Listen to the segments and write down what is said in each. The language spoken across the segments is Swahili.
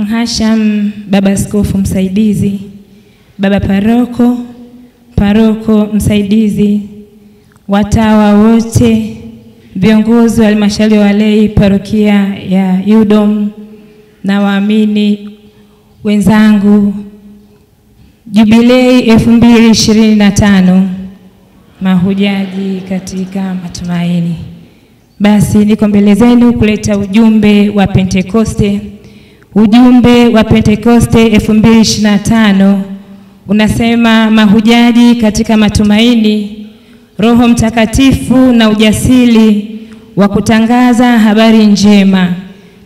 Mhasham, baba askofu msaidizi, baba paroko msaidizi, watawa wote, viongozi wa halmashauri ya walei parokia ya Yudom na waamini wenzangu, Jubilei 2025, mahujaji katika matumaini. Basi niko mbele zenu kuleta ujumbe wa Pentekoste. Ujumbe wa Pentekoste 2025 unasema: mahujaji katika matumaini, Roho Mtakatifu na ujasiri wa kutangaza habari njema.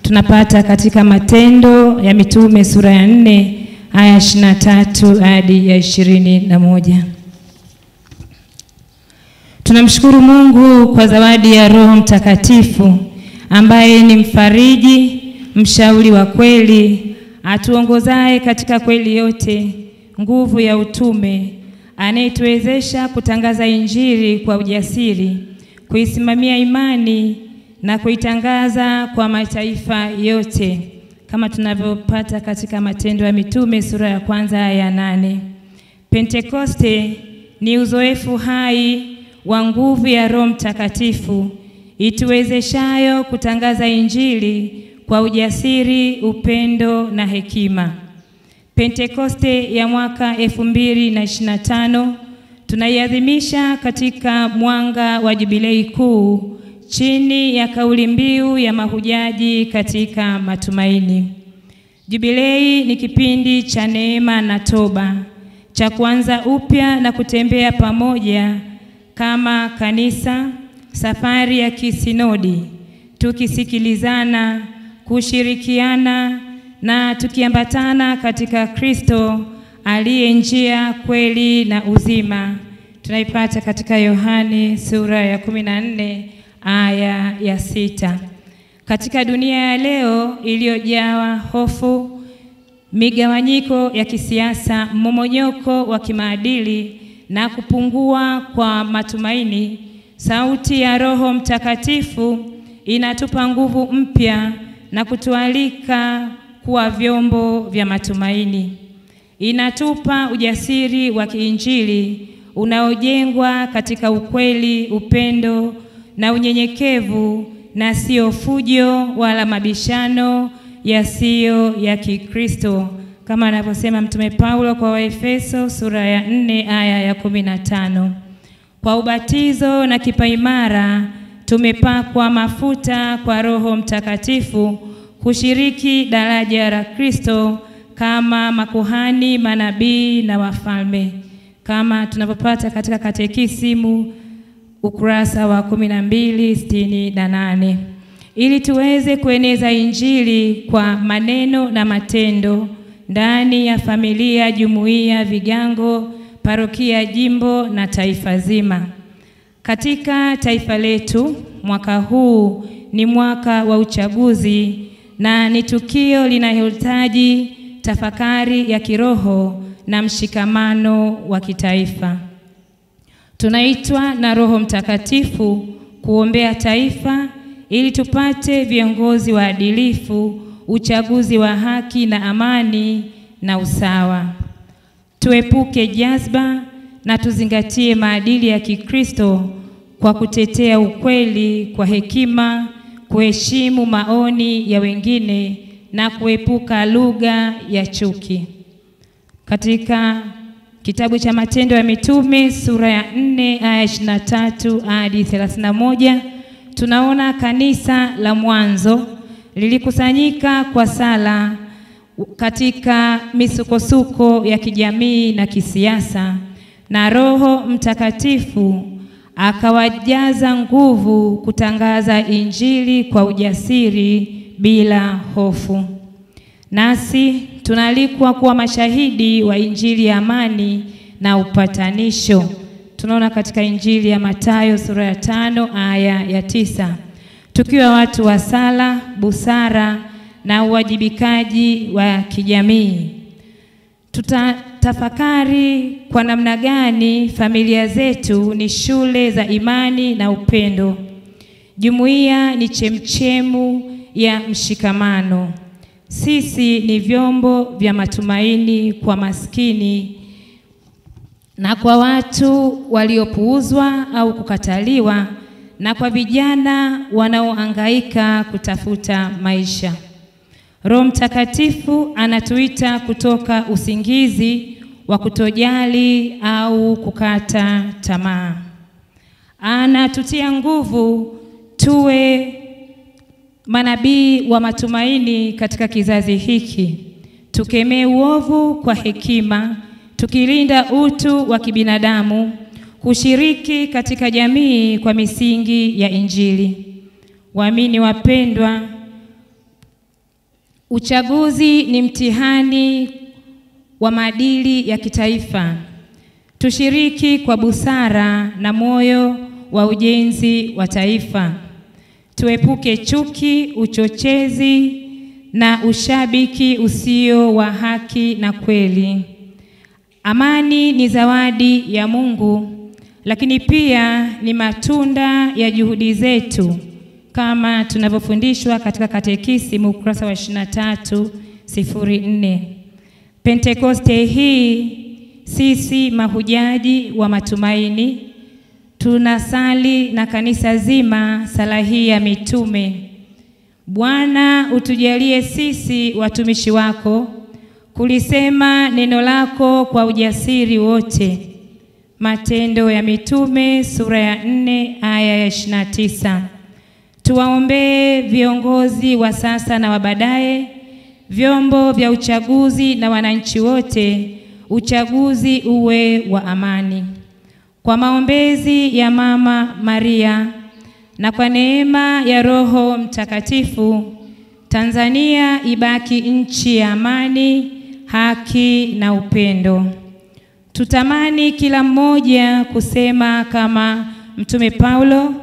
Tunapata katika Matendo ya Mitume sura ya 4 aya 23 hadi ya 21. Tunamshukuru Mungu kwa zawadi ya Roho Mtakatifu ambaye ni mfariji, mshauri wa kweli, atuongozaye katika kweli yote, nguvu ya utume, anayetuwezesha kutangaza Injili kwa ujasiri, kuisimamia imani na kuitangaza kwa mataifa yote, kama tunavyopata katika Matendo ya Mitume sura ya 1 aya 8. Pentekoste ni uzoefu hai wa nguvu ya Roho Mtakatifu ituwezeshayo kutangaza Injili kwa ujasiri, upendo na hekima. Pentekoste ya mwaka 2025 tunaiadhimisha katika mwanga wa Jubilei kuu chini ya kauli mbiu ya mahujaji katika matumaini. Jubilei ni kipindi cha neema na toba, cha kuanza upya na kutembea pamoja kama kanisa, safari ya kisinodi, tukisikilizana, kushirikiana na tukiambatana katika Kristo aliye njia, kweli na uzima. Tunaipata katika Yohane sura ya 14 aya ya 6. Katika dunia ya leo iliyojawa hofu, migawanyiko ya kisiasa, mmomonyoko wa kimaadili na kupungua kwa matumaini, sauti ya Roho Mtakatifu inatupa nguvu mpya na kutualika kuwa vyombo vya matumaini. Inatupa ujasiri wa kiinjili unaojengwa katika ukweli, upendo na unyenyekevu, na sio fujo wala mabishano yasiyo ya Kikristo, kama anavyosema Mtume Paulo kwa Waefeso sura ya 4 aya ya 15. Kwa ubatizo na kipaimara tumepakwa mafuta kwa Roho Mtakatifu kushiriki daraja la Kristo kama makuhani, manabii na wafalme, kama tunavyopata katika katekisimu ukurasa wa 1268. Ili tuweze kueneza Injili kwa maneno na matendo ndani ya familia, jumuiya, vigango, parokia, jimbo na taifa zima. Katika taifa letu, mwaka huu ni mwaka wa uchaguzi na ni tukio linalohitaji tafakari ya kiroho na mshikamano wa kitaifa. Tunaitwa na Roho Mtakatifu kuombea taifa ili tupate viongozi waadilifu, uchaguzi wa haki na amani na usawa. Tuepuke jazba na tuzingatie maadili ya Kikristo kwa kutetea ukweli kwa hekima, kuheshimu maoni ya wengine na kuepuka lugha ya chuki. Katika kitabu cha Matendo ya Mitume sura ya 4 aya 23 hadi 31 tunaona kanisa la mwanzo lilikusanyika kwa sala katika misukosuko ya kijamii na kisiasa, na Roho Mtakatifu akawajaza nguvu kutangaza Injili kwa ujasiri bila hofu. Nasi tunalikwa kuwa mashahidi wa Injili ya amani na upatanisho. Tunaona katika Injili ya Mathayo sura ya 5 aya ya 9. Tukiwa watu wa sala, busara na uwajibikaji wa kijamii. Tutatafakari kwa namna gani familia zetu ni shule za imani na upendo. Jumuiya ni chemchemu ya mshikamano. Sisi ni vyombo vya matumaini kwa maskini na kwa watu waliopuuzwa au kukataliwa, na kwa vijana wanaohangaika kutafuta maisha. Roho Mtakatifu anatuita kutoka usingizi wa kutojali au kukata tamaa. Anatutia nguvu tuwe manabii wa matumaini katika kizazi hiki. Tukemee uovu kwa hekima, tukilinda utu wa kibinadamu, kushiriki katika jamii kwa misingi ya Injili. Waamini wapendwa, uchaguzi ni mtihani wa maadili ya kitaifa. Tushiriki kwa busara na moyo wa ujenzi wa taifa. Tuepuke chuki, uchochezi na ushabiki usio wa haki na kweli. Amani ni zawadi ya Mungu, lakini pia ni matunda ya juhudi zetu, kama tunavyofundishwa katika katekisimu ukurasa wa 2304. Pentekoste hii sisi mahujaji wa matumaini tunasali na kanisa zima sala hii ya mitume. Bwana, utujalie sisi watumishi wako kulisema neno lako kwa ujasiri wote. Matendo ya Mitume sura ya 4 aya ya 29. Tuwaombee viongozi wa sasa na wa baadaye, vyombo vya uchaguzi na wananchi wote, uchaguzi uwe wa amani. Kwa maombezi ya Mama Maria na kwa neema ya Roho Mtakatifu, Tanzania ibaki nchi ya amani, haki na upendo. Tutamani kila mmoja kusema kama Mtume Paulo,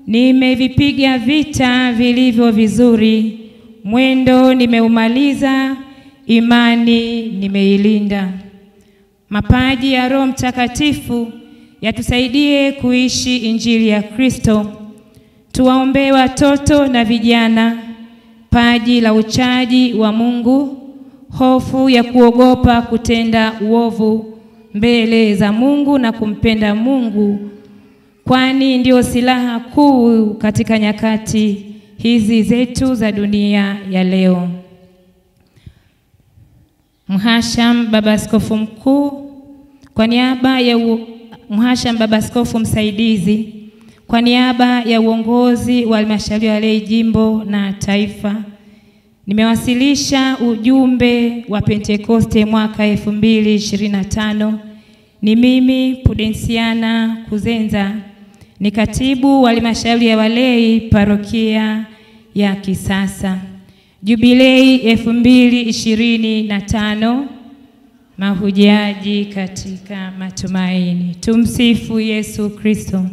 nimevipiga vita vilivyo vizuri, mwendo nimeumaliza, imani nimeilinda. Mapaji ya Roho Mtakatifu yatusaidie kuishi Injili ya Kristo. Tuwaombee watoto na vijana paji la uchaji wa Mungu, hofu ya kuogopa kutenda uovu mbele za Mungu na kumpenda Mungu, kwani ndio silaha kuu katika nyakati hizi zetu za dunia ya leo. Mhashamu Baba Askofu Mkuu, kwa niaba ya Mhashamu Baba Askofu Msaidizi, kwa niaba ya uongozi wa Halmashauri ya Walei Jimbo na Taifa, nimewasilisha ujumbe wa Pentekoste mwaka 2025. Ni mimi Pudensiana Kuzenza, ni katibu wa Halmashauri ya Walei Parokia ya Kisasa. Jubilei 2025, mahujaji katika matumaini. Tumsifu Yesu Kristo.